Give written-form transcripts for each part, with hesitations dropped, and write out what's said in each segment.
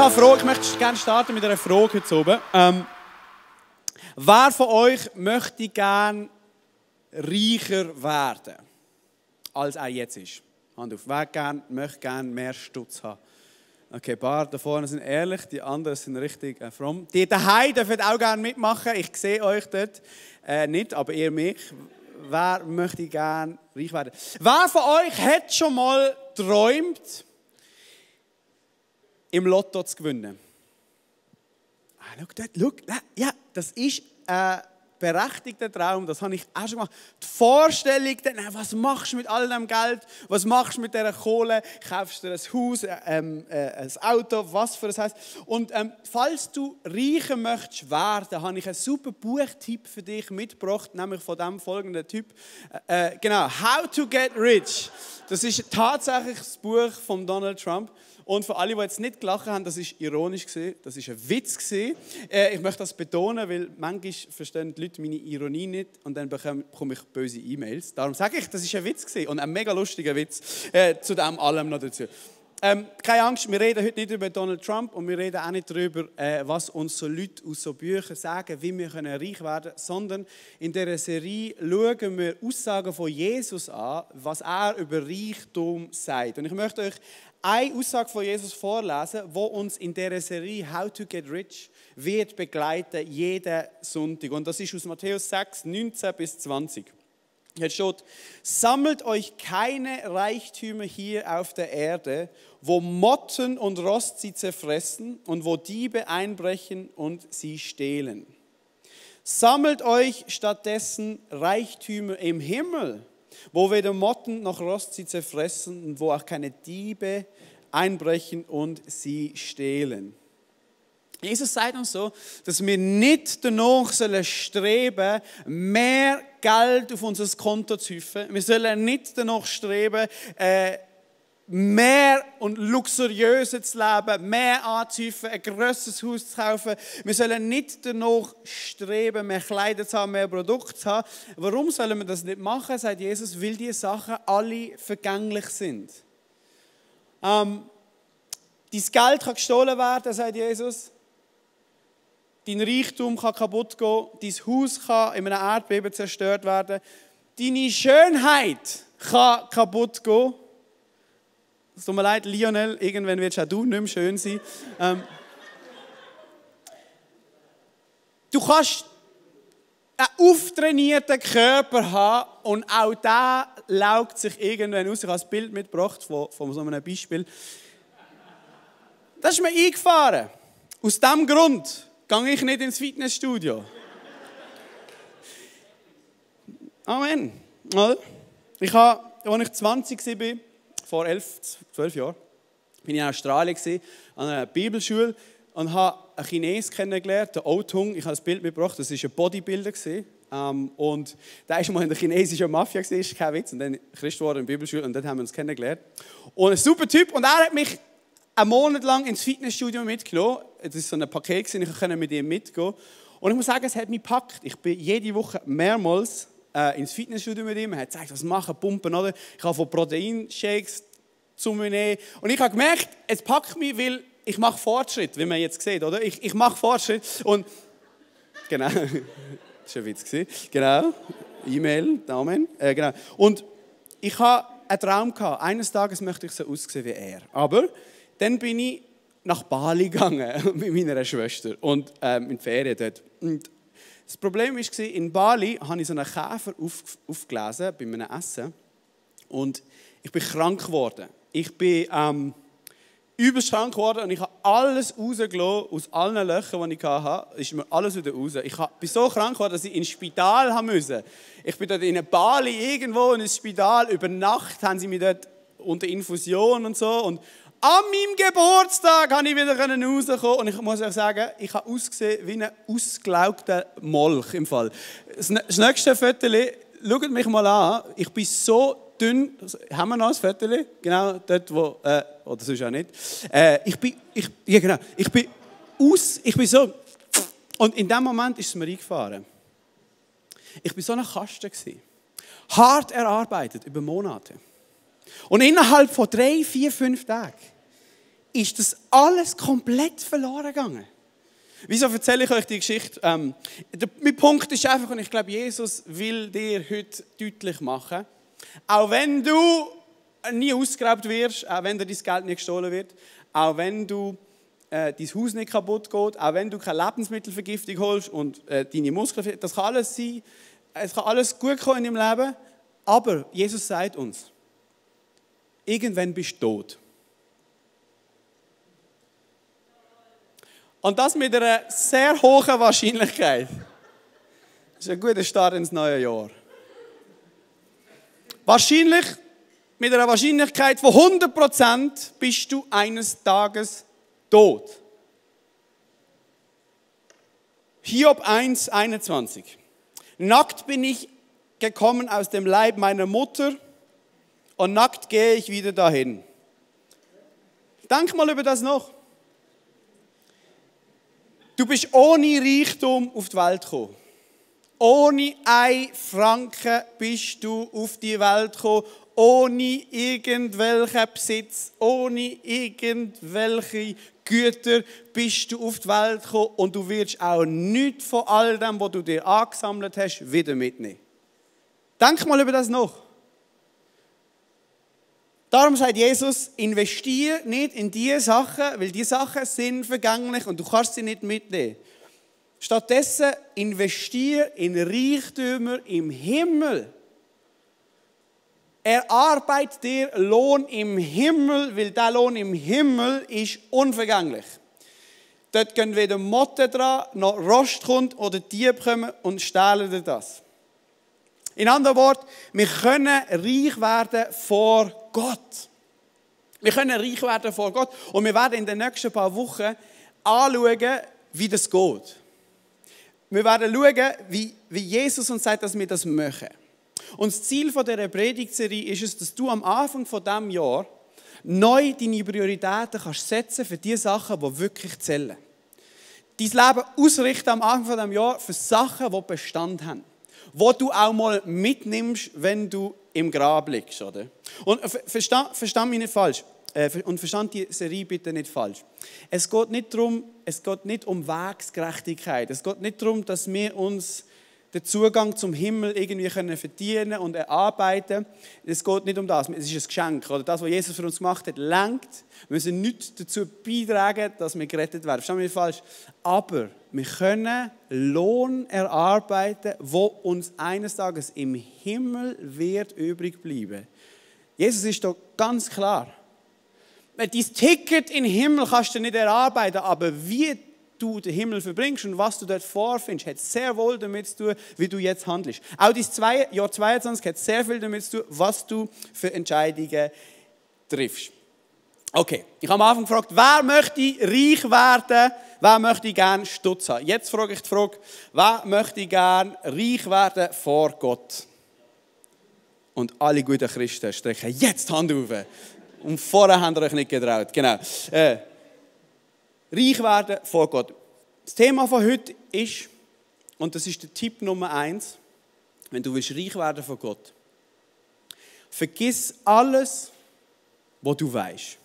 habe eine Frage, ich möchte gerne starten mit einer Frage heute oben. Wer von euch möchte gerne reicher werden, als er jetzt ist? Hand auf. Wer möchte gerne mehr Stutz haben? Okay, ein paar da vorne sind ehrlich, die anderen sind richtig fromm. Die daheim dürfen auch gerne mitmachen. Ich sehe euch dort nicht, aber ihr mich. Wer möchte gerne reich werden? Wer von euch hat schon mal geträumt, im Lotto zu gewinnen? Schau dort, schau. Ja, das ist ein berechtigter Traum, das habe ich auch schon gemacht. Die Vorstellung, was machst du mit all dem Geld, was machst du mit dieser Kohle, kaufst du dir ein Haus, ein Auto, was für das heisst. Und falls du reicher möchtest werden, habe ich einen super Buchtipp für dich mitgebracht, nämlich von dem folgenden Typ. Genau, How to Get Rich. Das ist tatsächlich das Buch von Donald Trump. Und für alle, die jetzt nicht gelacht haben, das ist ironisch gewesen, das ist ein Witz gewesen. Ich möchte das betonen, weil manchmal verstehen die Leute meine Ironie nicht und dann bekomme ich böse E-Mails. Darum sage ich, das ist ein Witz gewesen und ein mega lustiger Witz zu dem allem noch dazu. Keine Angst, wir reden heute nicht über Donald Trump und wir reden auch nicht darüber, was uns so Leute aus so Büchern sagen, wie wir reich werden können, sondern in dieser Serie schauen wir Aussagen von Jesus an, was er über Reichtum sagt. Und ich möchte euch eine Aussage von Jesus vorlesen, die uns in dieser Serie How to Get Rich wird begleiten, jeden Sonntag. Und das ist aus Matthäus 6, 19 bis 20. Hier steht: Sammelt euch keine Reichtümer hier auf der Erde, wo Motten und Rost sie zerfressen und wo Diebe einbrechen und sie stehlen. Sammelt euch stattdessen Reichtümer im Himmel, wo weder Motten noch Rost sie zerfressen und wo auch keine Diebe einbrechen und sie stehlen. Jesus sagt uns so, dass wir nicht danach streben sollen, mehr Geld auf unser Konto zu häufen. Wir sollen nicht danach streben, mehr und luxuriöser zu leben, mehr anzuhäufen, ein grösseres Haus zu kaufen. Wir sollen nicht danach streben, mehr Kleider zu haben, mehr Produkte zu haben. Warum sollen wir das nicht machen, sagt Jesus? Weil diese Sachen alle vergänglich sind. Dein Geld kann gestohlen werden, sagt Jesus. Dein Reichtum kann kaputt gehen. Dein Haus kann in einem Erdbeben zerstört werden. Deine Schönheit kann kaputt gehen. Es tut mir leid, Lionel, irgendwann wirst auch du nicht mehr schön sein. Du kannst einen auftrainierten Körper haben und auch der laugt sich irgendwann aus. Ich habe ein Bild mitgebracht von so einem Beispiel. Das ist mir eingefahren. Aus diesem Grund gehe ich nicht ins Fitnessstudio. Amen. Ich habe, als ich 20 war, vor 12 Jahren, bin ich in Australien an einer Bibelschule und habe einen Chinesen kennengelernt, den O-Tung. Ich habe das Bild mitgebracht, das war ein Bodybuilder. Und der war mal in der chinesischen Mafia, das ist kein Witz. Und dann Christ wurde in der Bibelschule und dort haben wir uns kennengelernt. Und ein super Typ. Und er hat mich einen Monat lang ins Fitnessstudio mitgenommen. Das war so ein Paket, ich konnte mit ihm mitgehen. Und ich muss sagen, es hat mich gepackt. Ich bin jede Woche mehrmals ins Fitnessstudio mit ihm. Er hat gesagt, was machen, pumpen, oder? Ich habe von Proteinshakes zu mir nehmen. Und ich habe gemerkt, es packt mich, weil ich mache Fortschritt, wie man jetzt sieht, oder? Ich mache Fortschritt. Und genau, das war ein Witz. Genau, E-Mail, Amen. Genau. Und ich hatte einen Traum gehabt. Eines Tages möchte ich so aussehen wie er. Aber dann bin ich nach Bali gegangen mit meiner Schwester und in die Ferien dort. Und das Problem war, in Bali habe ich so einen Käfer aufgelesen bei meinem Essen und ich bin krank geworden. Ich bin übelst krank geworden und ich habe alles rausgelassen, aus allen Löchern, die ich hatte, ist mir alles wieder raus. Ich bin so krank geworden, dass ich ins Spital haben musste. Ich bin dort in Bali irgendwo in ein Spital, über Nacht haben sie mich dort unter Infusion und so. Und an meinem Geburtstag konnte ich wieder rauskommen und ich muss euch sagen, ich habe ausgesehen wie ein ausgelaugter Molch im Fall. Das nächste Foto, schaut mich mal an, ich bin so dünn, haben wir noch ein Foto? Genau, dort wo, oder sonst auch nicht. Ich bin so, und in dem Moment ist es mir eingefahren. Ich war so ein Kasten gewesen. Hart erarbeitet, über Monate. Und innerhalb von 3, 4, 5 Tagen ist das alles komplett verloren gegangen. Wieso erzähle ich euch die Geschichte? Mein Punkt ist einfach, und ich glaube, Jesus will dir heute deutlich machen, auch wenn du nie ausgeraubt wirst, auch wenn dir dein Geld nicht gestohlen wird, auch wenn du dein Haus nicht kaputt geht, auch wenn du keine Lebensmittelvergiftung holst und deine Muskeln, das kann alles sein, es kann alles gut kommen in deinem Leben, aber Jesus sagt uns, irgendwann bist du tot. Und das mit einer sehr hohen Wahrscheinlichkeit. Das ist ein guter Start ins neue Jahr. Wahrscheinlich, mit einer Wahrscheinlichkeit von 100% bist du eines Tages tot. Hiob 1,21. Nackt bin ich gekommen aus dem Leib meiner Mutter und nackt gehe ich wieder dahin. Denk mal über das noch. Du bist ohne Reichtum auf die Welt gekommen. Ohne 1 Franken bist du auf die Welt gekommen. Ohne irgendwelchen Besitz, ohne irgendwelche Güter bist du auf die Welt gekommen. Und du wirst auch nichts von all dem, was du dir angesammelt hast, wieder mitnehmen. Denk mal über das nach. Darum sagt Jesus, investiere nicht in diese Sachen, weil diese Sachen sind vergänglich und du kannst sie nicht mitnehmen. Stattdessen investiere in Reichtümer im Himmel. Erarbeit dir Lohn im Himmel, weil der Lohn im Himmel ist unvergänglich. Dort gehen weder Motten dran, noch Rost kommt oder Diebe kommen und stehlen dir das. In anderen Worten, wir können reich werden vor Gott. Wir können reich werden vor Gott. Und wir werden in den nächsten paar Wochen anschauen, wie das geht. Wir werden schauen, wie Jesus uns sagt, dass wir das machen. Und das Ziel dieser Predigtserie ist es, dass du am Anfang von diesem Jahr neu deine Prioritäten kannst setzen für die Sachen, die wirklich zählen. Dein Leben ausrichten am Anfang von diesem Jahr für Sachen, die Bestand haben. Wo du auch mal mitnimmst, wenn du im Grab liegst. Oder? Und verstand mich nicht falsch. Und verstand die Serie bitte nicht falsch. Es geht nicht um Wegsgerechtigkeit. Es geht nicht darum, dass wir uns den Zugang zum Himmel irgendwie verdienen und erarbeiten. Es geht nicht um das. Es ist ein Geschenk. Oder das, was Jesus für uns gemacht hat, lenkt. Wir müssen nichts dazu beitragen, dass wir gerettet werden. Verstehen wir nicht falsch. Aber wir können Lohn erarbeiten, wo uns eines Tages im Himmel wird übrig bleiben. Jesus ist doch ganz klar. Dein Ticket in den Himmel kannst du nicht erarbeiten, aber wie du den Himmel verbringst und was du dort vorfindest, hat sehr wohl damit zu tun, wie du jetzt handelst. Auch das Jahr 22 hat sehr viel damit zu tun, was du für Entscheidungen triffst. Okay, ich habe am Anfang gefragt, wer möchte reich werden, wer möchte gerne Stutz haben? Jetzt frage ich die Frage, wer möchte gerne reich werden vor Gott? Und alle guten Christen strecken jetzt die Hand auf. Und vorher habt ihr euch nicht getraut. Genau. Reich werden vor Gott. Das Thema von heute ist, und das ist der Tipp Nummer 1, wenn du willst reich werden vor Gott, vergiss alles, was du weißt.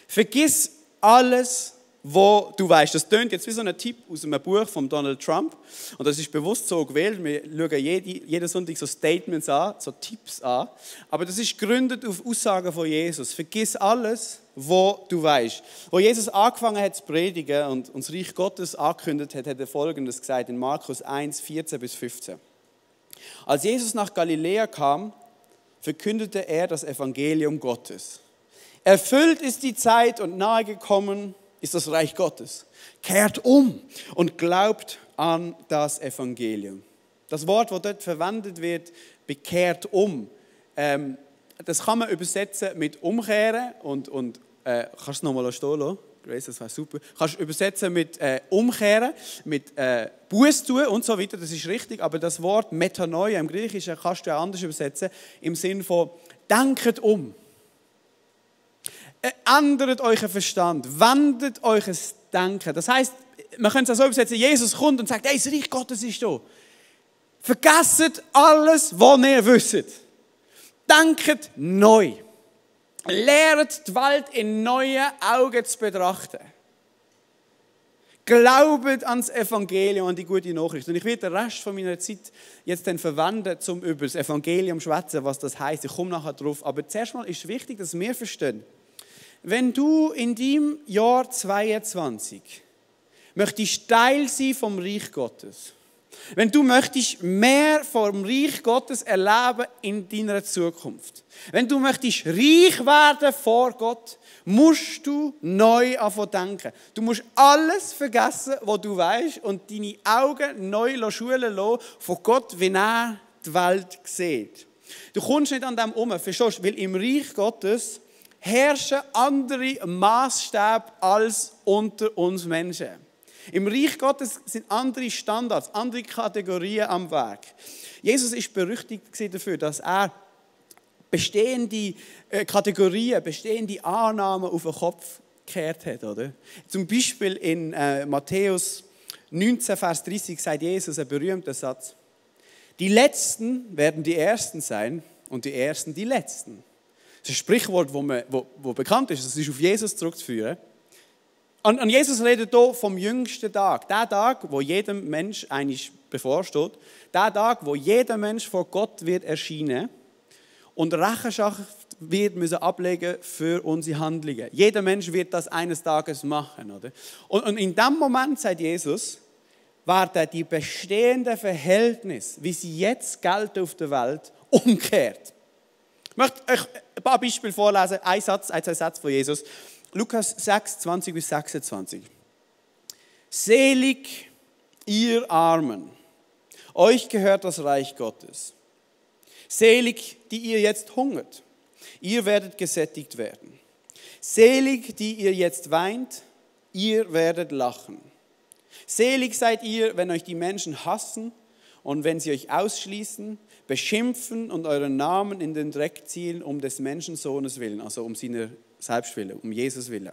Vergiss alles, was du weißt. Das tönt jetzt wie so ein Tipp aus einem Buch von Donald Trump. Und das ist bewusst so gewählt. Wir schauen jeden Sonntag so Statements an, so Tipps an. Aber das ist gegründet auf Aussagen von Jesus. Vergiss alles, was du weißt. Wo Jesus angefangen hat zu predigen und uns Reich Gottes angekündigt hat, hat er Folgendes gesagt in Markus 1, 14 bis 15. Als Jesus nach Galiläa kam, verkündete er das Evangelium Gottes. Erfüllt ist die Zeit und nahe gekommen ist das Reich Gottes. Kehrt um und glaubt an das Evangelium. Das Wort, das dort verwendet wird, bekehrt um, das kann man übersetzen mit umkehren und kannst du es nochmal stehen lassen? Grace, das war super. Kannst du übersetzen mit umkehren, mit Buß tun und so weiter, das ist richtig. Aber das Wort Metanoia im Griechischen kannst du auch anders übersetzen, im Sinne von denkt um. Ändert euren Verstand, wendet eures Denken. Das heisst, man könnte es auch so übersetzen, Jesus kommt und sagt, hey, das Reich Gottes ist da. Vergesst alles, was ihr wisst. Denkt neu. Lehrt die Welt in neuen Augen zu betrachten. Glaubet ans Evangelium, an die gute Nachricht. Und ich werde den Rest von meiner Zeit jetzt dann verwenden, um über das Evangelium zu schwätzen, was das heisst. Ich komme nachher drauf. Aber zuerst mal ist es wichtig, dass wir verstehen, wenn du in deinem Jahr 22 möchtest Teil sein vom Reich Gottes, wenn du möchtest mehr vom Reich Gottes erleben in deiner Zukunft, wenn du möchtest reich werden vor Gott, musst du neu anfangen denken. Du musst alles vergessen, was du weißt, und deine Augen neu schulen lassen von Gott, wie er die Welt sieht. Du kommst nicht an dem herum, verstehst du? Weil im Reich Gottes herrschen andere Maßstäbe als unter uns Menschen. Im Reich Gottes sind andere Standards, andere Kategorien am Werk. Jesus ist berüchtigt dafür, dass er bestehende Kategorien, bestehende Annahmen auf den Kopf gekehrt hat. Oder? Zum Beispiel in Matthäus 19, Vers 30 sagt Jesus einen berühmten Satz. Die Letzten werden die Ersten sein und die Ersten die Letzten. Das ist ein Sprichwort, das bekannt ist, das ist auf Jesus zurückzuführen. Und Jesus redet hier vom jüngsten Tag. Der Tag, wo jedem Mensch eigentlich bevorsteht. Der Tag, wo jeder Mensch vor Gott wird erscheinen und Rechenschaft wird müssen ablegen für unsere Handlungen. Jeder Mensch wird das eines Tages machen. Oder? Und in dem Moment, sagt Jesus, werden die bestehenden Verhältnisse, wie sie jetzt gelten auf der Welt, umgekehrt. Ich möchte euch ein paar Beispiele vorlesen. Ein, zwei Sätze von Jesus. Lukas 6, 20 bis 26. Selig ihr Armen, euch gehört das Reich Gottes. Selig, die ihr jetzt hungert, ihr werdet gesättigt werden. Selig, die ihr jetzt weint, ihr werdet lachen. Selig seid ihr, wenn euch die Menschen hassen und wenn sie euch ausschließen, beschimpfen und euren Namen in den Dreck ziehen um des Menschensohnes willen, also um seiner Selbstwille, um Jesus Willen.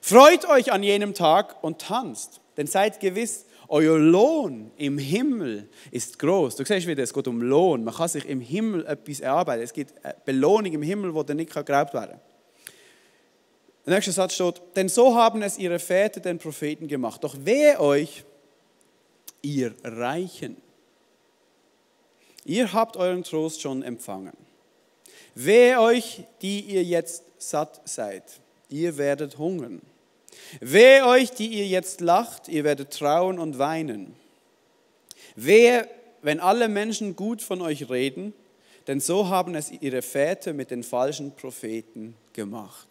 Freut euch an jenem Tag und tanzt, denn seid gewiss, euer Lohn im Himmel ist groß. Du siehst wieder, es geht um Lohn. Man kann sich im Himmel etwas erarbeiten. Es gibt eine Belohnung im Himmel, die nicht geraubt werden kann. Der nächste Satz steht, denn so haben es ihre Väter den Propheten gemacht. Doch wehe euch, ihr Reichen. Ihr habt euren Trost schon empfangen. Wehe euch, die ihr jetzt satt seid. Ihr werdet hungern. Wehe euch, die ihr jetzt lacht, ihr werdet trauern und weinen. Wehe, wenn alle Menschen gut von euch reden, denn so haben es ihre Väter mit den falschen Propheten gemacht.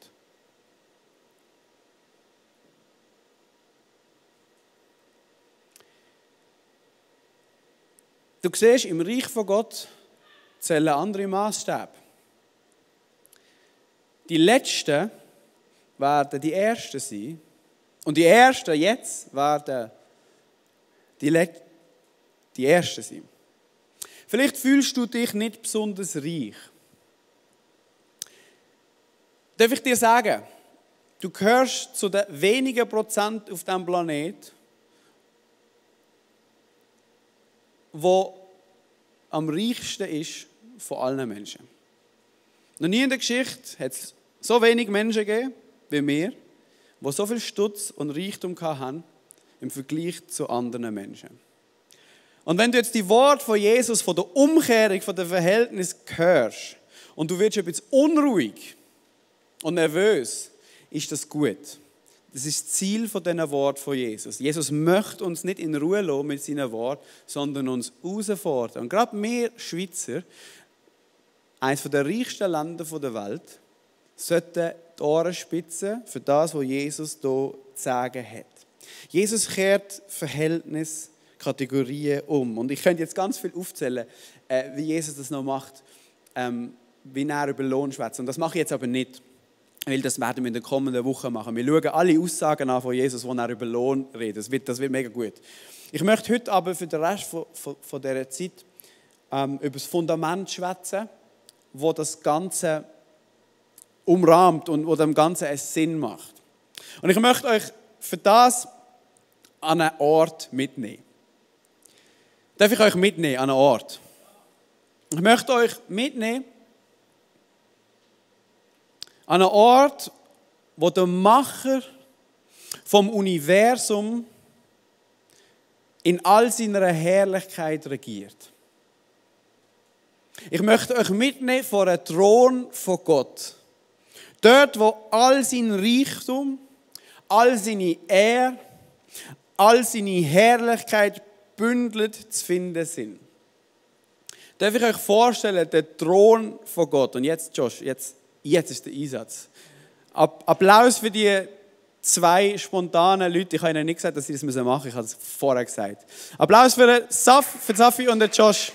Du siehst, im Reich von Gott zählen andere Maßstäbe. Die Letzten werden die Ersten sein. Und die Ersten jetzt werden die Ersten sein. Vielleicht fühlst du dich nicht besonders reich. Darf ich dir sagen, du gehörst zu den wenigen Prozent auf diesem Planeten, wo am reichsten ist von allen Menschen. Noch nie in der Geschichte hat es so wenig Menschen gegeben wie wir, die so viel Stutz und Reichtum hatten im Vergleich zu anderen Menschen. Und wenn du jetzt die Worte von Jesus, von der Umkehrung, von den Verhältnissen hörst und du wirst ein bisschen unruhig und nervös, ist das gut. Das ist das Ziel von diesen Worten von Jesus. Jesus möchte uns nicht in Ruhe lassen mit seinen Worten, sondern uns herausfordern. Und gerade wir Schweizer, eines der reichsten Länder der Welt, sollten die Ohren spitzen für das, was Jesus hier zu sagen hat. Jesus kehrt Verhältnisse, Kategorien um. Und ich könnte jetzt ganz viel aufzählen, wie Jesus das noch macht, wie er über Lohn schwätzt. Und das mache ich jetzt aber nicht. Weil das werden wir in den kommenden Wochen machen. Wir schauen alle Aussagen an von Jesus, wo er über Lohn redet. Das wird mega gut. Ich möchte heute aber für den Rest von dieser Zeit über das Fundament schwätzen, wo das Ganze umrahmt und wo dem Ganzen einen Sinn macht. Und ich möchte euch für das an einen Ort mitnehmen. Darf ich euch mitnehmen an einen Ort? Ich möchte euch mitnehmen An einem Ort, wo der Macher vom Universum in all seiner Herrlichkeit regiert. Ich möchte euch mitnehmen vor einen Thron von Gott. Dort, wo all sein Reichtum, all seine Ehre, all seine Herrlichkeit bündelt zu finden sind. Darf ich euch vorstellen, der Thron von Gott. Und jetzt, Josh, jetzt ist der Einsatz. Applaus für die 2 spontanen Leute. Ich habe ihnen nicht gesagt, dass sie das machen müssen. Ich habe es vorher gesagt. Applaus für Safi und den Josh.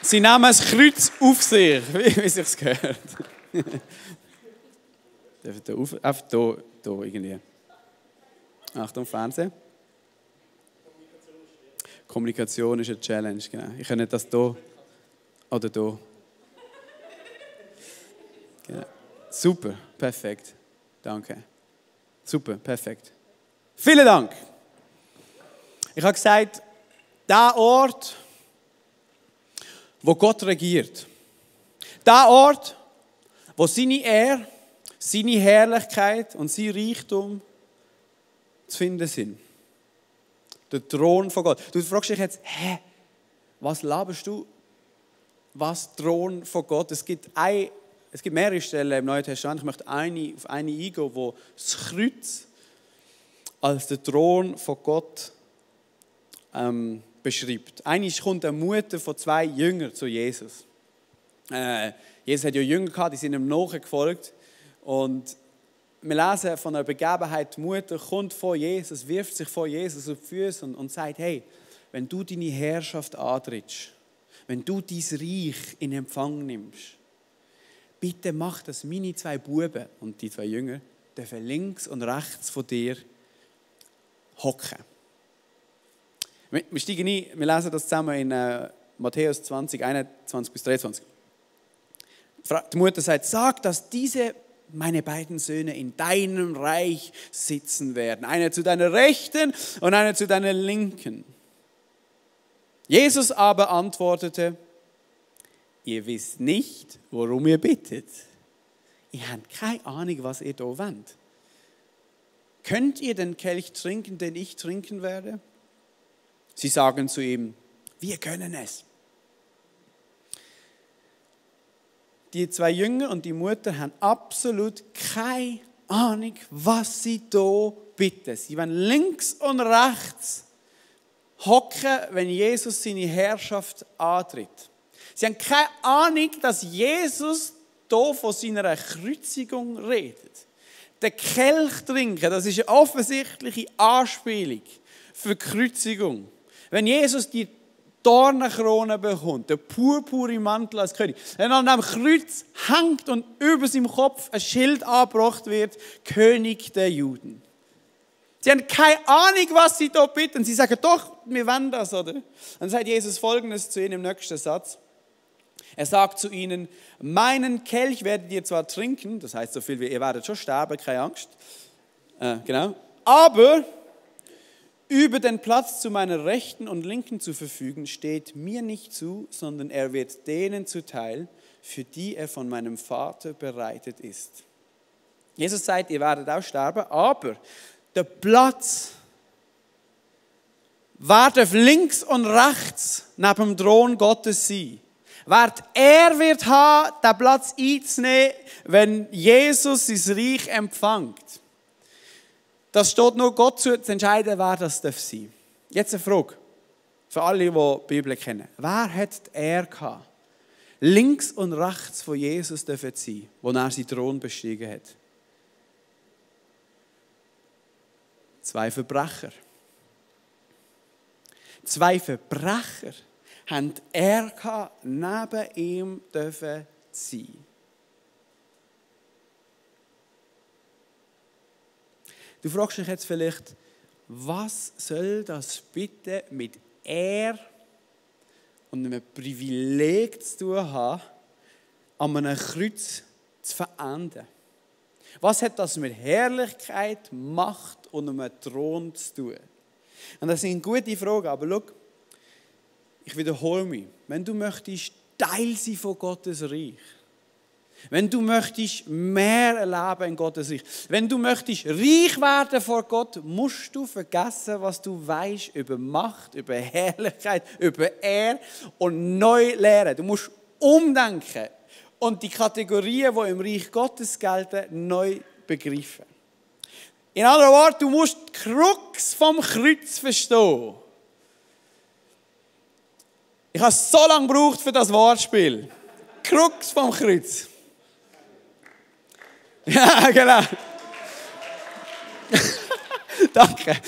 Sie nehmen das Kreuz auf sich, wie sich's gehört. Einfach hier irgendwie. Achtung, Fernsehen. Kommunikation ist eine Challenge, genau. Ich kann nicht das hier oder hier. Genau. Super, perfekt. Danke. Super, perfekt. Vielen Dank. Ich habe gesagt, der Ort, wo Gott regiert. Der Ort, wo seine Ehre, seine Herrlichkeit und sein Reichtum zu finden sind. Der Thron von Gott. Du fragst dich jetzt, was laberst du? Was Thron von Gott? Es gibt mehrere Stellen im Neuen Testament. Ich möchte auf eine eingehen, wo das Kreuz als der Thron von Gott beschreibt. Einmal kommt eine Mutter von 2 Jüngern zu Jesus. Jesus hat ja Jünger gehabt, die sind ihm nachgefolgt. Und wir lesen von einer Begebenheit, die Mutter kommt vor Jesus, wirft sich vor Jesus auf die Füße und sagt, hey, wenn du deine Herrschaft antrittst, wenn du dein Reich in Empfang nimmst, bitte mach, dass meine 2 Buben und die 2 Jünger dürfen links und rechts von dir hocken. Wir steigen ein, wir lesen das zusammen in Matthäus 20, 21 bis 23. Die Mutter sagt, sag, dass diese meine beiden Söhne in deinem Reich sitzen werden. Einer zu deiner Rechten und einer zu deiner Linken. Jesus aber antwortete, ihr wisst nicht, worum ihr bittet. Ihr habt keine Ahnung, was ihr da wollt. Könnt ihr den Kelch trinken, den ich trinken werde? Sie sagen zu ihm, wir können es. Die 2 Jünger und die Mutter haben absolut keine Ahnung, was sie da bitten. Sie wollen links und rechts hocken, wenn Jesus seine Herrschaft antritt. Sie haben keine Ahnung, dass Jesus hier von seiner Kreuzigung redet. Der Kelch trinken, das ist eine offensichtliche Anspielung für die Kreuzigung. Wenn Jesus die Dornenkrone bekommt, der purpurne Mantel als König, wenn an einem Kreuz hängt und über seinem Kopf ein Schild angebracht wird, König der Juden. Sie haben keine Ahnung, was sie da bitten. Sie sagen, doch, wir wollen das, oder? Dann sagt Jesus Folgendes zu ihnen im nächsten Satz. Er sagt zu ihnen, meinen Kelch werdet ihr zwar trinken, das heißt so viel wie ihr werdet schon sterben, keine Angst. Genau. Aber über den Platz zu meiner Rechten und Linken zu verfügen, steht mir nicht zu, sondern er wird denen zuteil, für die er von meinem Vater bereitet ist. Jesus sagt, ihr werdet auch sterben, aber der Platz wird links und rechts neben dem Thron Gottes sein. Er wird haben, den Platz einzunehmen, wenn Jesus sein Reich empfängt. Das steht nur Gott zu entscheiden, wer das sein darf. Jetzt eine Frage für alle, die die Bibel kennen. Wer hat die Ehre gehabt, links und rechts von Jesus dürfen sein, wo er seinen Thron bestiegen hat? 2 Verbrecher. 2 Verbrecher haben die Ehre gehabt, neben ihm dürfen sein. Du fragst dich jetzt vielleicht, was soll das bitte mit Ehre und einem Privileg zu tun haben, an einem Kreuz zu verenden? Was hat das mit Herrlichkeit, Macht und einem Thron zu tun? Und das sind gute Fragen, aber schau, ich wiederhole mich. Wenn du möchtest Teil sein von Gottes Reich, wenn du möchtest mehr erleben in Gottes Reich, wenn du möchtest reich werden vor Gott, musst du vergessen, was du weißt über Macht, über Herrlichkeit, über Ehre und neu lernen. Du musst umdenken und die Kategorien, die im Reich Gottes gelten, neu begreifen. In anderen Worten, du musst die Krux vom Kreuz verstehen. Ich habe so lange gebraucht für das Wortspiel. Krux vom Kreuz. Ja, genau. Danke.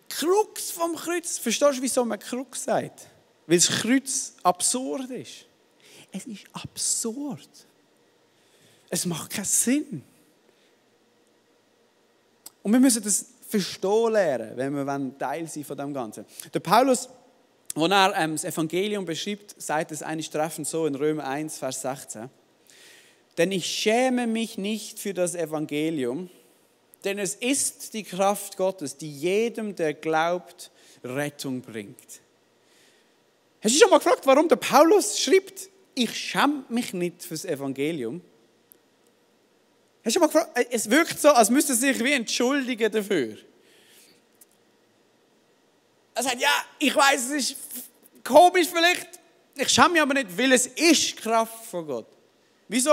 Krux vom Kreuz. Verstehst du, wieso man Krux sagt? Weil das Kreuz absurd ist. Es ist absurd. Es macht keinen Sinn. Und wir müssen das verstehen lernen, wenn wir Teil sein von dem Ganzen. Der Paulus, als er das Evangelium beschreibt, sagt es eigentlich treffend so in Römer 1, Vers 16. Denn ich schäme mich nicht für das Evangelium, denn es ist die Kraft Gottes, die jedem, der glaubt, Rettung bringt. Hast du schon mal gefragt, warum der Paulus schreibt, ich schäme mich nicht für das Evangelium? Hast du schon mal gefragt? Es wirkt so, als müsste er sich wie entschuldigen dafür. Er sagt, ja, ich weiß, es ist komisch vielleicht, ich schäme mich aber nicht, weil es ist Kraft von Gott. Wieso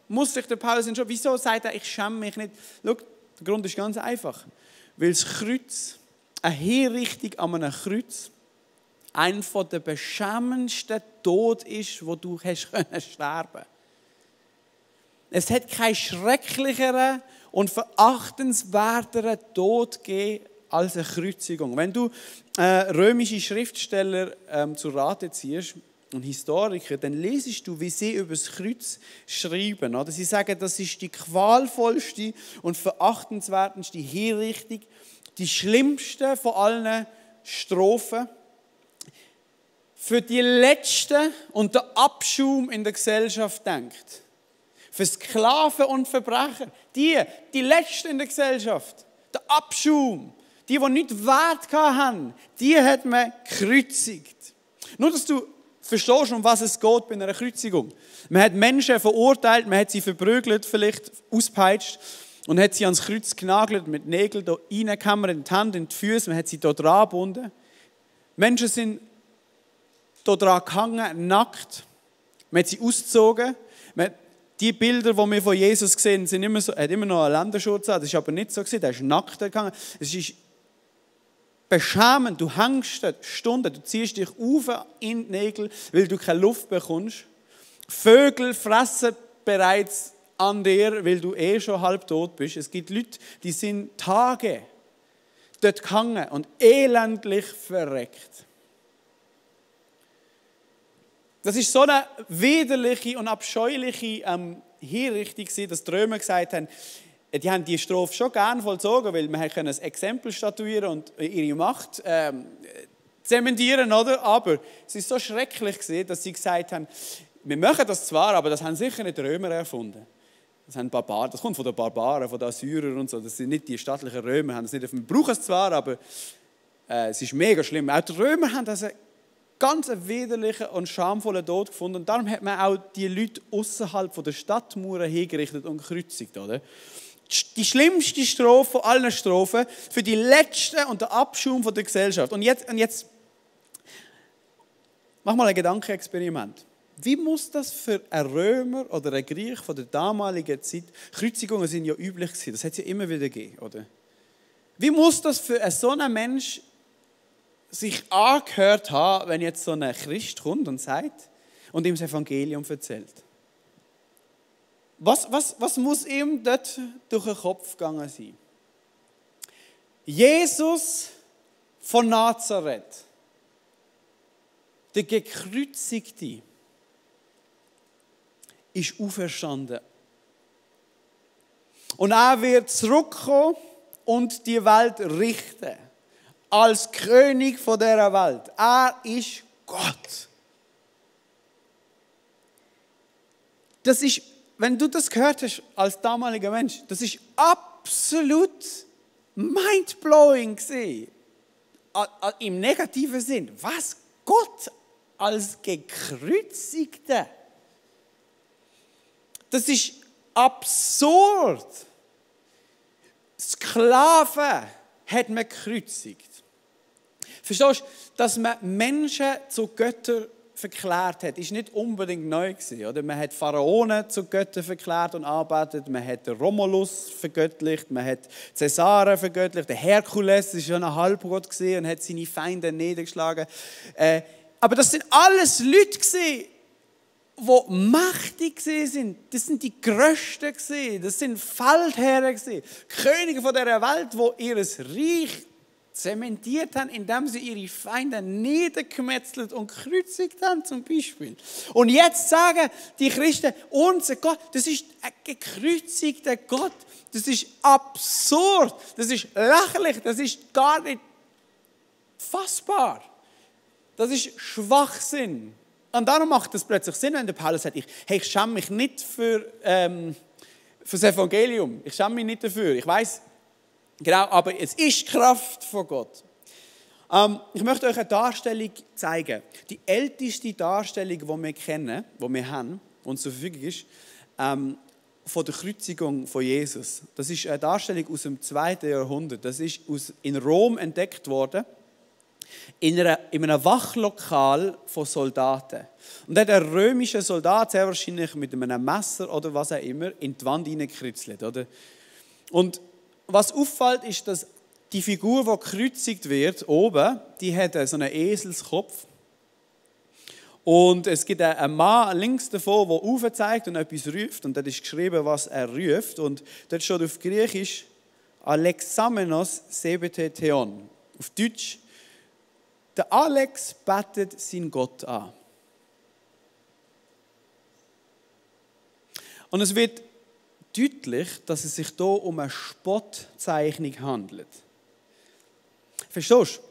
muss sich der Paulus entschuldigen? Wieso sagt er, ich schäme mich nicht? Schau, der Grund ist ganz einfach. Weil das Kreuz, eine Hinrichtung an einem Kreuz, einer der beschämendsten Tod ist, wo du hast sterben können. Es hat keinen schrecklicheren und verachtenswerteren Tod gegeben als eine Kreuzigung. Wenn du römische Schriftsteller zu Rate ziehst und Historiker, dann lesest du, wie sie über das Kreuz schreiben. Oder? Sie sagen, das ist die qualvollste und verachtenswertendste Hinrichtung, die schlimmste von allen Strophen. Für die Letzten und den Abschaum in der Gesellschaft denkt. Für Sklaven und Verbrecher. Die Letzten in der Gesellschaft. Der Abschaum. Die nicht Wert hatten, die hat man gekreuzigt. Nur, dass du verstehst, um was es geht bei einer Kreuzigung. Man hat Menschen verurteilt, man hat sie verprügelt, vielleicht ausgepeitscht und hat sie ans Kreuz genagelt, mit Nägeln da reingehämmert, in die Hände, in die Füße, man hat sie da dran gebunden. Menschen sind da dran gehangen, nackt. Man hat sie ausgezogen. Die Bilder, die wir von Jesus sehen, sind immer so, er hat immer noch einen Länderschutz an. Das war aber nicht so. Er ist nackt gegangen. Es ist beschämend. Du hängst dort Stunden, du ziehst dich auf in die Nägel, weil du keine Luft bekommst. Vögel fressen bereits an dir, weil du schon halb tot bist. Es gibt Leute, die sind Tage dort gehangen und elendlich verreckt. Das ist so eine widerliche und abscheuliche Hinrichtung, dass die Römer gesagt haben, die haben die Strophe schon gerne vollzogen, weil man ein Exempel statuieren und ihre Macht zementieren, oder? Aber es ist so schrecklich, dass sie gesagt haben, wir machen das zwar, aber das haben sicher nicht die Römer erfunden. Das haben Barbaren, das kommt von den Barbaren, von den Assyrern und so. Das sind nicht die stattlichen Römer, haben das nicht erfunden. Wir brauchen es zwar, aber es ist mega schlimm. Auch die Römer haben das ganz widerlichen und schamvollen Tod gefunden. Und darum hat man auch die Leute außerhalb der Stadtmauern hingerichtet und gekreuzigt, oder? Die schlimmste Strophe von allen Strophen für die Letzten und den Abschaum der Gesellschaft. Und jetzt mach mal ein Gedankenexperiment. Wie muss das für einen Römer oder einen Griech von der damaligen Zeit, Kreuzigungen sind ja üblich gewesen, das hat es ja immer wieder gegeben, oder? Wie muss das für so einen Mensch sich angehört haben, wenn jetzt so ein Christ kommt und sagt und ihm das Evangelium erzählt? Was muss ihm dort durch den Kopf gegangen sein? Jesus von Nazareth, der Gekreuzigte, ist auferstanden. Und er wird zurückkommen und die Welt richten. Als König von dieser Welt. Er ist Gott. Das ist, wenn du das gehört hast als damaliger Mensch, das ist absolut mindblowing gewesen. Im negativen Sinn. Was? Gott als Gekreuzigter? Das ist absurd. Sklaven hat man gekreuzigt. Verstehst du, dass man Menschen zu Göttern verklärt hat, ist nicht unbedingt neu gewesen, oder? Man hat Pharaonen zu Göttern verklärt und arbeitet, man hat den Romulus vergöttlicht, man hat Caesaren vergöttlicht, der Herkules war schon ein Halbgott und hat seine Feinde niedergeschlagen. Aber das sind alles Leute gewesen, die mächtig waren. Das sind die Größten gewesen, das sind Feldherren gewesen, Könige von dieser Welt, die ihr Reich zementiert haben, indem sie ihre Feinde niedergemetzelt und gekreuzigt haben, zum Beispiel. Und jetzt sagen die Christen, unser Gott, das ist ein gekreuzigter Gott. Das ist absurd, das ist lächerlich, das ist gar nicht fassbar. Das ist Schwachsinn. Und darum macht es plötzlich Sinn, wenn der Paulus sagt, ich schäme mich nicht für das Evangelium. Ich schäme mich nicht dafür. Ich weiß, genau, aber es ist Kraft von Gott. Ich möchte euch eine Darstellung zeigen. Die älteste Darstellung, die wir kennen, die wir haben, die uns zur Verfügung ist, von der Kreuzigung von Jesus. Das ist eine Darstellung aus dem 2. Jahrhundert. Das ist in Rom entdeckt worden, in einem Wachlokal von Soldaten. Und da hat ein römischer Soldat sehr wahrscheinlich mit einem Messer oder was auch immer in die Wand hineingekritzelt, oder? Und was auffällt, ist, dass die Figur, die gekreuzigt wird, oben, die hat so einen Eselskopf. Und es gibt einen Mann links davon, der aufzeigt und etwas ruft. Und dort ist geschrieben, was er ruft. Und dort steht auf Griechisch Alexamenos sebete theon. Auf Deutsch, der Alex betet seinen Gott an. Und es wird deutlich, dass es sich hier um eine Spottzeichnung handelt. Verstehst du?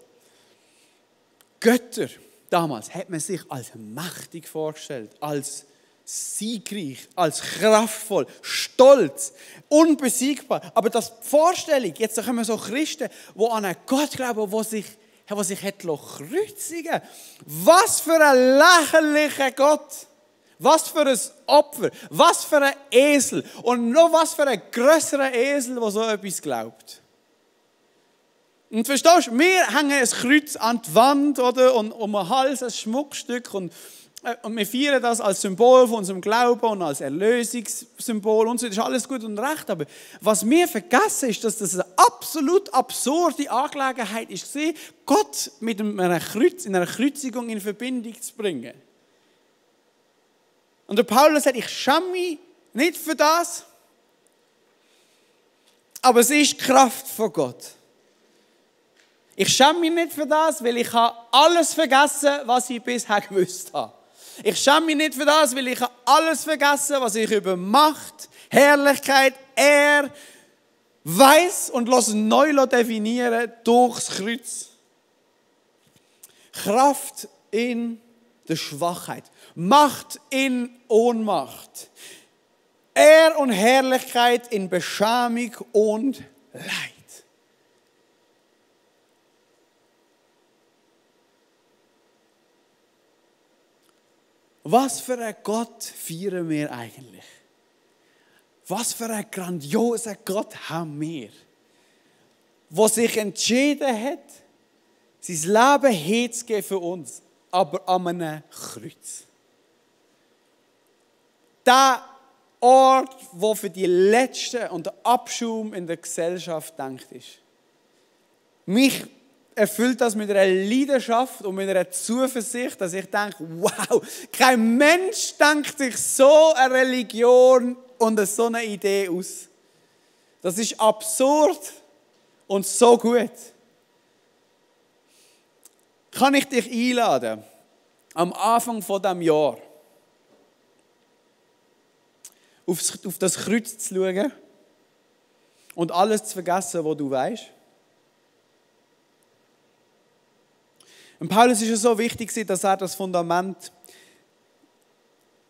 Götter damals hat man sich als mächtig vorgestellt, als siegreich, als kraftvoll, stolz, unbesiegbar. Aber das Vorstellung, jetzt kommen so Christen, die an einen Gott glauben, der sich kreuzigen. Was für ein lächerlicher Gott! Was für ein Opfer, was für ein Esel und noch was für ein grösserer Esel, der so etwas glaubt. Und verstehst du, wir hängen ein Kreuz an die Wand oder, und um den Hals ein Schmuckstück und wir feiern das als Symbol von unserem Glauben und als Erlösungssymbol und so. Das ist alles gut und recht, aber was wir vergessen ist, dass das eine absolut absurde Angelegenheit ist, Gott mit einer Kreuzigung in Verbindung zu bringen. Und der Paulus sagt, ich schäme mich nicht für das, aber es ist die Kraft von Gott. Ich schäme mich nicht für das, weil ich alles vergessen habe, was ich bisher gewusst habe. Ich schäme mich nicht für das, weil ich alles vergessen habe, was ich über Macht, Herrlichkeit, Ehre weiß und lasse neu definieren durchs Kreuz. Kraft in der Schwachheit. Macht in Ohnmacht. Ehre und Herrlichkeit in Beschämung und Leid. Was für einen Gott feiern wir eigentlich? Was für einen grandiosen Gott haben wir, der sich entschieden hat, sein Leben herzugeben für uns, aber an einem Kreuz. Der Ort, wo für die Letzten und der Abschaum in der Gesellschaft gedacht ist. Mich erfüllt das mit einer Leidenschaft und mit einer Zuversicht, dass ich denke, wow, kein Mensch denkt sich so eine Religion und so eine Idee aus. Das ist absurd und so gut. Kann ich dich einladen, am Anfang von diesem Jahr auf das Kreuz zu schauen und alles zu vergessen, was du weißt? Und Paulus ist es so wichtig, dass er das Fundament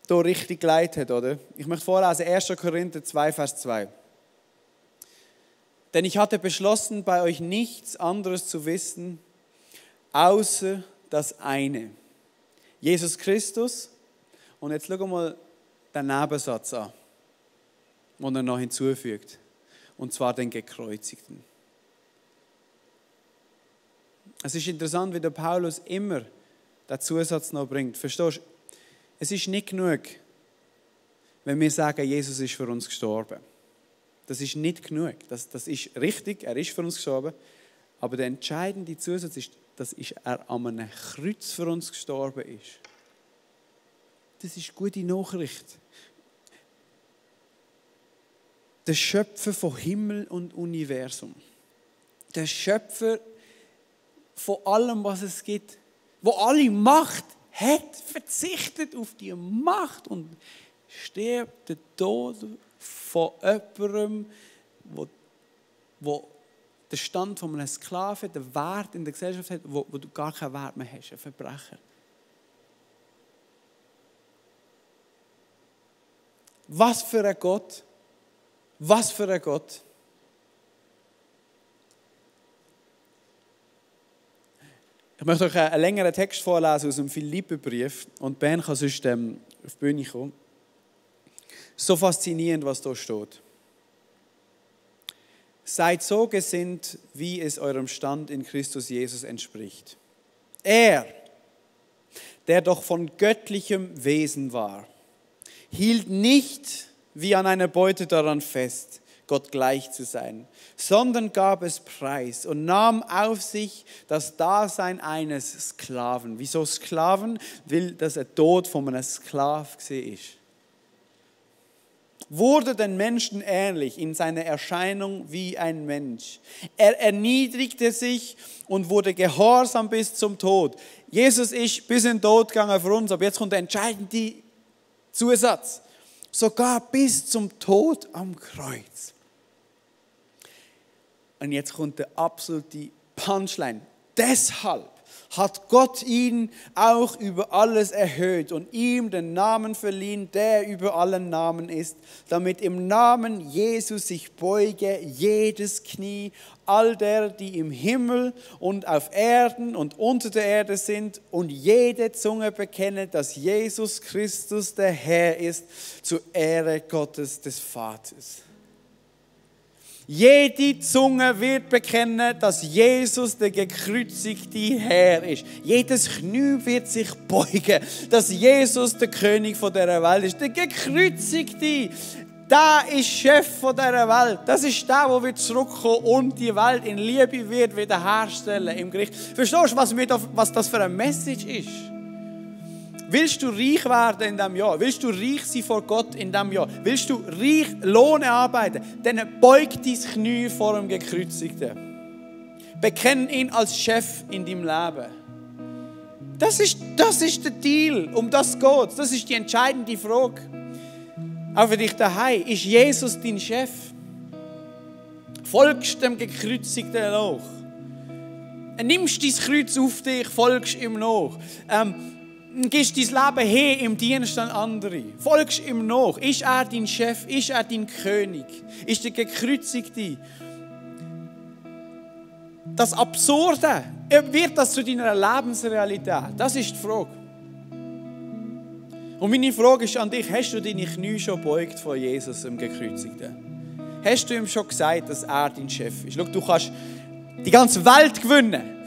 hier richtig geleitet hat, oder? Ich möchte vorlesen, 1. Korinther 2, Vers 2. Denn ich hatte beschlossen, bei euch nichts anderes zu wissen, außer das eine. Jesus Christus. Und jetzt schau mal den Nebensatz an. den er noch hinzufügt. Und zwar den Gekreuzigten. Es ist interessant, wie der Paulus immer den Zusatz noch bringt. Verstehst du? Es ist nicht genug, wenn wir sagen, Jesus ist für uns gestorben. Das ist nicht genug. Das ist richtig, er ist für uns gestorben. Aber der entscheidende Zusatz ist, dass er an einem Kreuz für uns gestorben ist. Das ist gute Nachricht. Der Schöpfer von Himmel und Universum. Der Schöpfer von allem, was es gibt. Wo alle Macht hat, verzichtet auf die Macht und stirbt der Tod von jemandem, wo den Stand von einem Sklaven, den Wert in der Gesellschaft hat, wo du gar keinen Wert mehr hast, ein Verbrecher. Was für ein Gott! Was für ein Gott! Ich möchte euch einen längeren Text vorlesen aus dem Philipperbrief und Ben kann sonst auf die Bühne kommen. So faszinierend, was da steht. Seid so gesinnt, wie es eurem Stand in Christus Jesus entspricht. Er, der doch von göttlichem Wesen war, hielt nicht wie an einer Beute daran fest, Gott gleich zu sein, sondern gab es preis und nahm auf sich das Dasein eines Sklaven. Wieso Sklaven? Weil das ein Tod von einem Sklav war. Wurde den Menschen ähnlich in seiner Erscheinung wie ein Mensch. Er erniedrigte sich und wurde gehorsam bis zum Tod. Jesus ist bis in den Tod gegangen für uns, aber jetzt kommt der entscheidende Zusatz. Sogar bis zum Tod am Kreuz. Und jetzt kommt der absolute Punchline. Deshalb hat Gott ihn auch über alles erhöht und ihm den Namen verliehen, der über allen Namen ist, damit im Namen Jesus sich beuge jedes Knie, all der, die im Himmel und auf Erden und unter der Erde sind und jede Zunge bekenne, dass Jesus Christus der Herr ist, zur Ehre Gottes des Vaters. Jede Zunge wird bekennen, dass Jesus der gekreuzigte Herr ist. Jedes Knie wird sich beugen, dass Jesus der König von dieser Welt ist. Der gekreuzigte, der ist Chef von dieser Welt. Das ist der, der wird zurückkommen und die Welt in Liebe wird wiederherstellen im Gericht. Verstehst du, was das für eine Message ist? Willst du reich werden in diesem Jahr? Willst du reich sein vor Gott in diesem Jahr? Willst du reich Lohn erarbeiten? Dann beug dein Knie vor dem Gekreuzigten. Bekenn ihn als Chef in deinem Leben. Das ist der Deal. Um das geht es. Das ist die entscheidende Frage. Auch für dich daheim. Ist Jesus dein Chef? Folgst dem Gekreuzigten nach? Nimmst dein Kreuz auf dich, folgst ihm nach? Gibst dein Leben her im Dienst an andere. Folgst ihm nach. Ist er dein Chef? Ist er dein König? Ist der Gekreuzigte? Das Absurde, wird das zu deiner Lebensrealität? Das ist die Frage. Und meine Frage ist an dich, hast du deine Knie schon gebeugt vor Jesus, dem Gekreuzigten? Hast du ihm schon gesagt, dass er dein Chef ist? Schau, du kannst die ganze Welt gewinnen.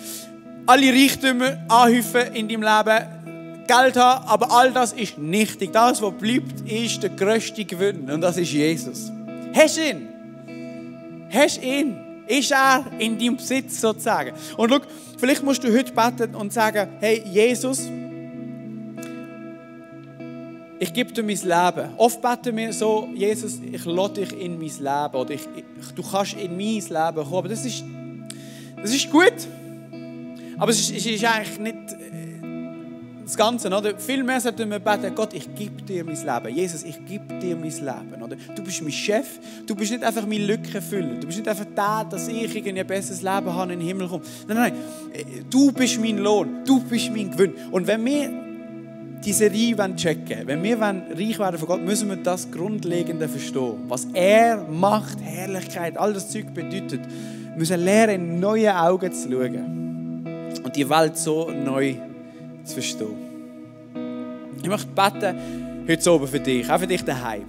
Alle Reichtümer anhäufen in deinem Leben. Geld haben, aber all das ist nichtig. Das, was bleibt, ist der grösste Gewinn. Und das ist Jesus. Hast du ihn? Hast du ihn? Ist er in deinem Besitz sozusagen? Und schau, vielleicht musst du heute beten und sagen, hey Jesus, ich gebe dir mein Leben. Oft beten wir so, Jesus, ich lade dich in mein Leben. Oder du kannst in mein Leben kommen. Aber das ist gut. Aber es ist eigentlich nicht das Ganze, oder? Vielmehr sollten wir beten, Gott, ich gebe dir mein Leben. Jesus, ich gebe dir mein Leben. Oder? Du bist mein Chef, du bist nicht einfach meine Lückenfüller. Du bist nicht einfach der, dass ich ein besseres Leben habe und in den Himmel komme. Nein, du bist mein Lohn, du bist mein Gewinn. Und wenn wir diese Reihe checken wollen, wenn wir reich werden von Gott, müssen wir das Grundlegende verstehen. Was er macht, Herrlichkeit, all das Zeug bedeutet. Wir müssen lernen, in neue Augen zu schauen. Und die Welt so neu zu verstehen. Ich möchte beten heute oben für dich, auch für dich daheim.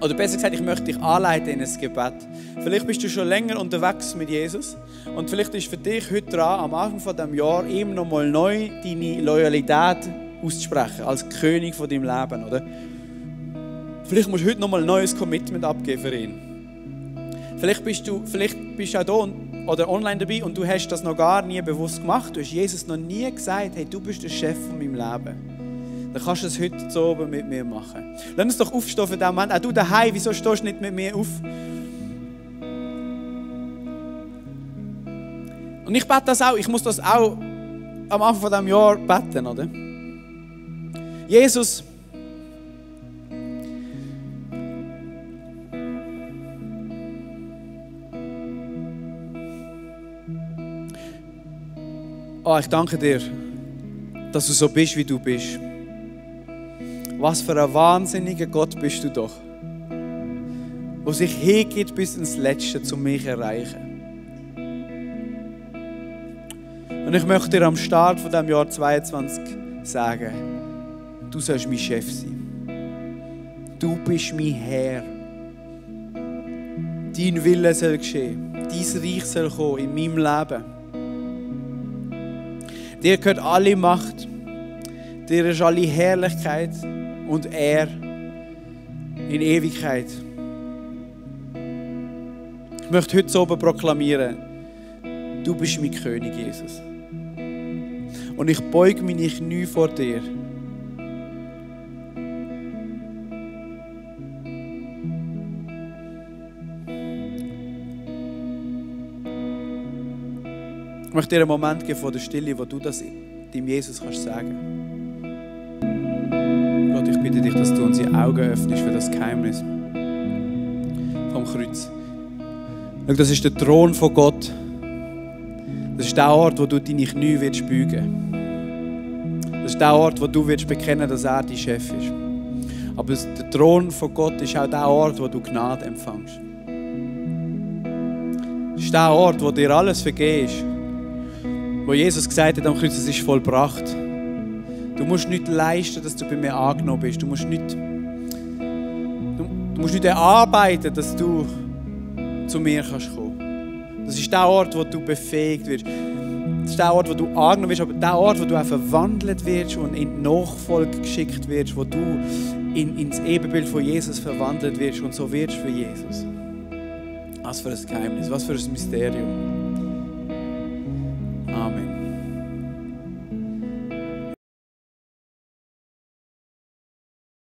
Oder besser gesagt, ich möchte dich anleiten in ein Gebet. Vielleicht bist du schon länger unterwegs mit Jesus und vielleicht ist für dich heute dran, am Anfang von diesem Jahr ihm nochmal neu deine Loyalität auszusprechen, als König von deinem Leben, oder? Vielleicht musst du heute nochmal ein neues Commitment abgeben für ihn. Vielleicht bist du auch hier oder online dabei und du hast das noch gar nie bewusst gemacht. Du hast Jesus noch nie gesagt, hey, du bist der Chef von meinem Leben. Dann kannst du es heute so oben mit mir machen. Lass uns doch aufstehen für diesen Moment. Auch du daheim, wieso stehst du nicht mit mir auf? Und ich bete das auch, ich muss das auch am Anfang von diesem Jahr beten, oder? Jesus, ich danke dir, dass du so bist, wie du bist. Was für ein wahnsinniger Gott bist du doch, der sich hingibt bis ins Letzte, um mich zu erreichen. Und ich möchte dir am Start von dem Jahr 2022 sagen, du sollst mein Chef sein. Du bist mein Herr. Dein Wille soll geschehen. Dein Reich soll kommen in meinem Leben. Dir gehört alle Macht. Dir ist alle Herrlichkeit und Ehre in Ewigkeit. Ich möchte heute oben proklamieren, du bist mein König, Jesus. Und ich beuge meine Knie vor dir. Ich möchte dir einen Moment geben von der Stille, wo du das deinem Jesus kannst sagen. Gott, ich bitte dich, dass du unsere Augen öffnest für das Geheimnis vom Kreuz. Schau, das ist der Thron von Gott. Das ist der Ort, wo du deine Knie wirst beugen. Das ist der Ort, wo du wirst bekennen, dass er dein Chef ist. Aber der Thron von Gott ist auch der Ort, wo du Gnade empfängst. Das ist der Ort, wo dir alles vergehst. Wo Jesus gesagt hat am Kreuz, es ist vollbracht. Du musst nicht leisten, dass du bei mir angenommen bist. Du musst nicht erarbeiten, dass du zu mir kannst kommen. Das ist der Ort, wo du befähigt wirst. Das ist der Ort, wo du angenommen wirst, aber der Ort, wo du auch verwandelt wirst und in die Nachfolge geschickt wirst, wo du ins Ebenbild von Jesus verwandelt wirst und so wirst für Jesus. Was für ein Geheimnis, was für ein Mysterium.